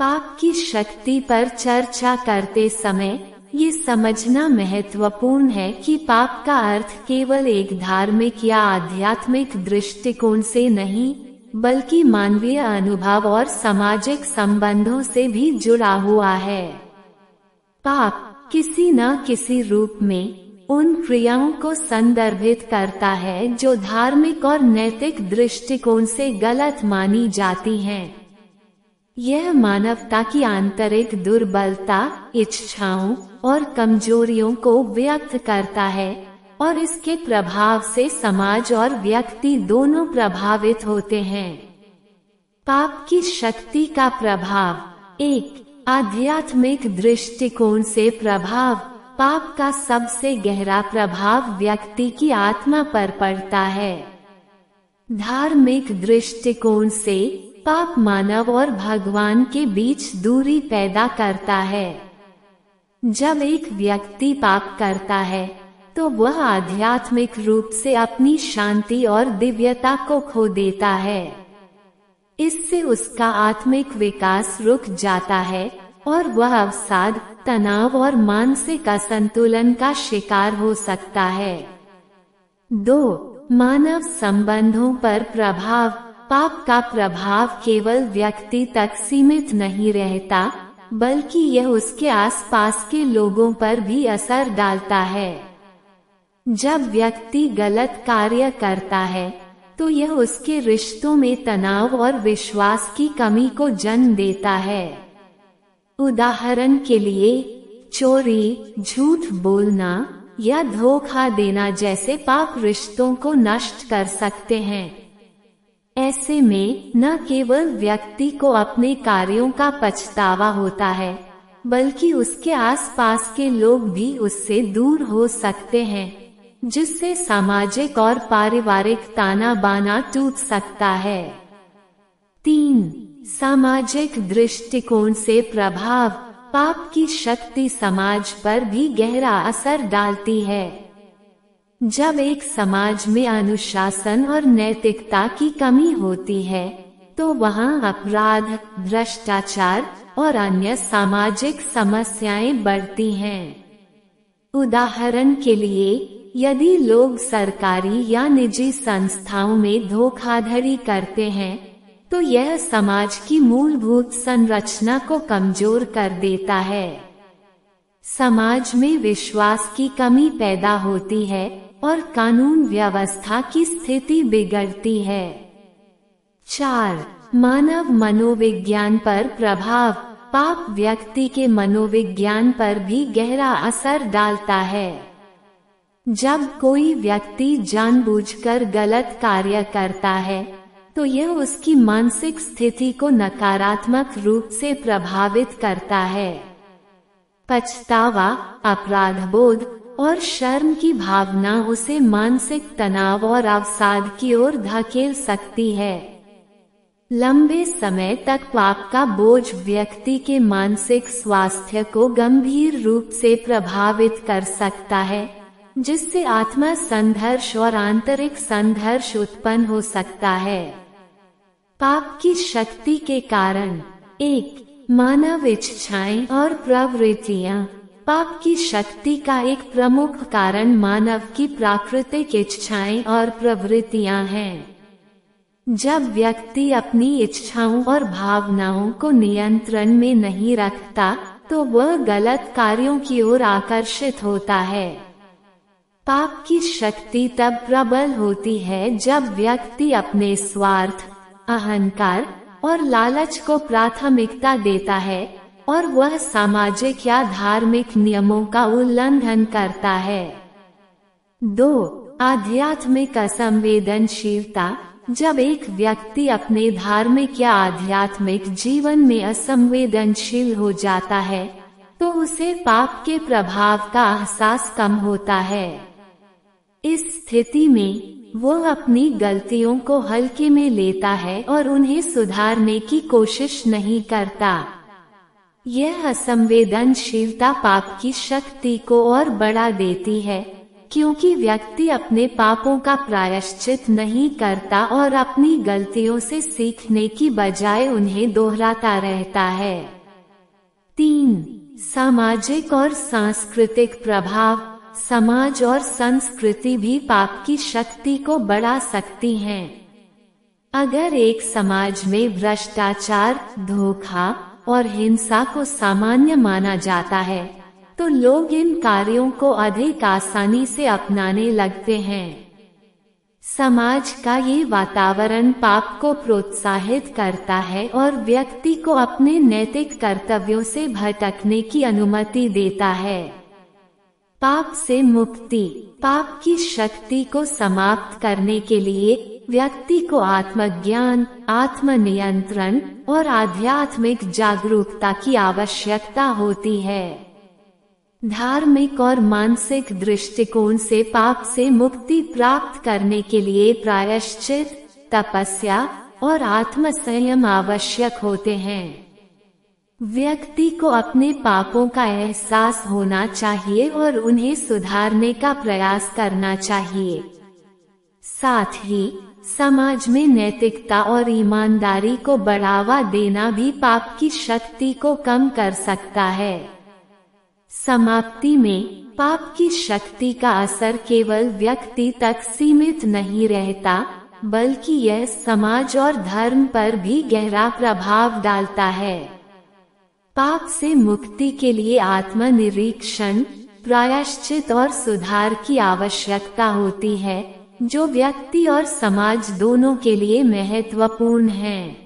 पाप की शक्ति पर चर्चा करते समय ये समझना महत्वपूर्ण है कि पाप का अर्थ केवल एक धार्मिक या आध्यात्मिक दृष्टिकोण से नहीं, बल्कि मानवीय अनुभव और सामाजिक संबंधों से भी जुड़ा हुआ है। पाप किसी न किसी रूप में उन क्रियाओं को संदर्भित करता है जो धार्मिक और नैतिक दृष्टिकोण से गलत मानी जाती हैं। यह मानवता की आंतरिक दुर्बलता, इच्छाओं और कमजोरियों को व्यक्त करता है और इसके प्रभाव से समाज और व्यक्ति दोनों प्रभावित होते हैं। पाप की शक्ति का प्रभाव। एक, आध्यात्मिक दृष्टिकोण से प्रभाव। पाप का सबसे गहरा प्रभाव व्यक्ति की आत्मा पर पड़ता है। धार्मिक दृष्टिकोण से पाप मानव और भगवान के बीच दूरी पैदा करता है। जब एक व्यक्ति पाप करता है तो वह आध्यात्मिक रूप से अपनी शांति और दिव्यता को खो देता है। इससे उसका आत्मिक विकास रुक जाता है और वह अवसाद, तनाव और मानसिक असंतुलन का शिकार हो सकता है। 2. मानव संबंधों पर प्रभाव। पाप का प्रभाव केवल व्यक्ति तक सीमित नहीं रहता, बल्कि यह उसके आसपास के लोगों पर भी असर डालता है। जब व्यक्ति गलत कार्य करता है तो यह उसके रिश्तों में तनाव और विश्वास की कमी को जन्म देता है। उदाहरण के लिए, चोरी, झूठ बोलना या धोखा देना जैसे पाप रिश्तों को नष्ट कर सकते हैं। ऐसे में न केवल व्यक्ति को अपने कार्यों का पछतावा होता है, बल्कि उसके आसपास के लोग भी उससे दूर हो सकते हैं, जिससे सामाजिक और पारिवारिक ताना बाना टूट सकता है। 3. सामाजिक दृष्टिकोण से प्रभाव। पाप की शक्ति समाज पर भी गहरा असर डालती है। जब एक समाज में अनुशासन और नैतिकता की कमी होती है तो वहां अपराध, भ्रष्टाचार और अन्य सामाजिक समस्याएं बढ़ती हैं। उदाहरण के लिए, यदि लोग सरकारी या निजी संस्थाओं में धोखाधड़ी करते हैं तो यह समाज की मूलभूत संरचना को कमजोर कर देता है। समाज में विश्वास की कमी पैदा होती है और कानून व्यवस्था की स्थिति बिगड़ती है। 4. मानव मनोविज्ञान पर प्रभाव। पाप व्यक्ति के मनोविज्ञान पर भी गहरा असर डालता है। जब कोई व्यक्ति जानबूझकर गलत कार्य करता है तो यह उसकी मानसिक स्थिति को नकारात्मक रूप से प्रभावित करता है। पछतावा, अपराधबोध और शर्म की भावना उसे मानसिक तनाव और अवसाद की ओर धकेल सकती है। लंबे समय तक पाप का बोझ व्यक्ति के मानसिक स्वास्थ्य को गंभीर रूप से प्रभावित कर सकता है, जिससे आत्मा संघर्ष और आंतरिक संघर्ष उत्पन्न हो सकता है। पाप की शक्ति के कारण। 1. मानव इच्छाएं और प्रवृत्तियां। पाप की शक्ति का एक प्रमुख कारण मानव की प्राकृतिक इच्छाएं और प्रवृत्तियां हैं। जब व्यक्ति अपनी इच्छाओं और भावनाओं को नियंत्रण में नहीं रखता तो वह गलत कार्यों की ओर आकर्षित होता है। पाप की शक्ति तब प्रबल होती है जब व्यक्ति अपने स्वार्थ, अहंकार और लालच को प्राथमिकता देता है और वह सामाजिक या धार्मिक नियमों का उल्लंघन करता है। 2. आध्यात्मिक असंवेदनशीलता। जब एक व्यक्ति अपने धार्मिक या आध्यात्मिक जीवन में असंवेदनशील हो जाता है तो उसे पाप के प्रभाव का एहसास कम होता है। इस स्थिति में वो अपनी गलतियों को हल्के में लेता है और उन्हें सुधारने की कोशिश नहीं करता। यह असंवेदनशीलता पाप की शक्ति को और बढ़ा देती है, क्योंकि व्यक्ति अपने पापों का प्रायश्चित नहीं करता और अपनी गलतियों से सीखने की बजाय उन्हें दोहराता रहता है। 3. सामाजिक और सांस्कृतिक प्रभाव। समाज और संस्कृति भी पाप की शक्ति को बढ़ा सकती हैं। अगर एक समाज में भ्रष्टाचार, धोखा और हिंसा को सामान्य माना जाता है, तो लोग इन कार्यों को अधिक आसानी से अपनाने लगते हैं। समाज का ये वातावरण पाप को प्रोत्साहित करता है और व्यक्ति को अपने नैतिक कर्तव्यों से भटकने की अनुमति देता है। पाप से मुक्ति। पाप की शक्ति को समाप्त करने के लिए व्यक्ति को आत्मज्ञान, आत्मनियंत्रण और आध्यात्मिक जागरूकता की आवश्यकता होती है। धार्मिक और मानसिक दृष्टिकोण से पाप से मुक्ति प्राप्त करने के लिए प्रायश्चित, तपस्या और आत्मसंयम आवश्यक होते हैं। व्यक्ति को अपने पापों का एहसास होना चाहिए और उन्हें सुधारने का प्रयास करना चाहिए। साथ ही समाज में नैतिकता और ईमानदारी को बढ़ावा देना भी पाप की शक्ति को कम कर सकता है। समाप्ति में, पाप की शक्ति का असर केवल व्यक्ति तक सीमित नहीं रहता, बल्कि यह समाज और धर्म पर भी गहरा प्रभाव डालता है। पाप से मुक्ति के लिए आत्मनिरीक्षण, प्रायश्चित और सुधार की आवश्यकता होती है, जो व्यक्ति और समाज दोनों के लिए महत्वपूर्ण है।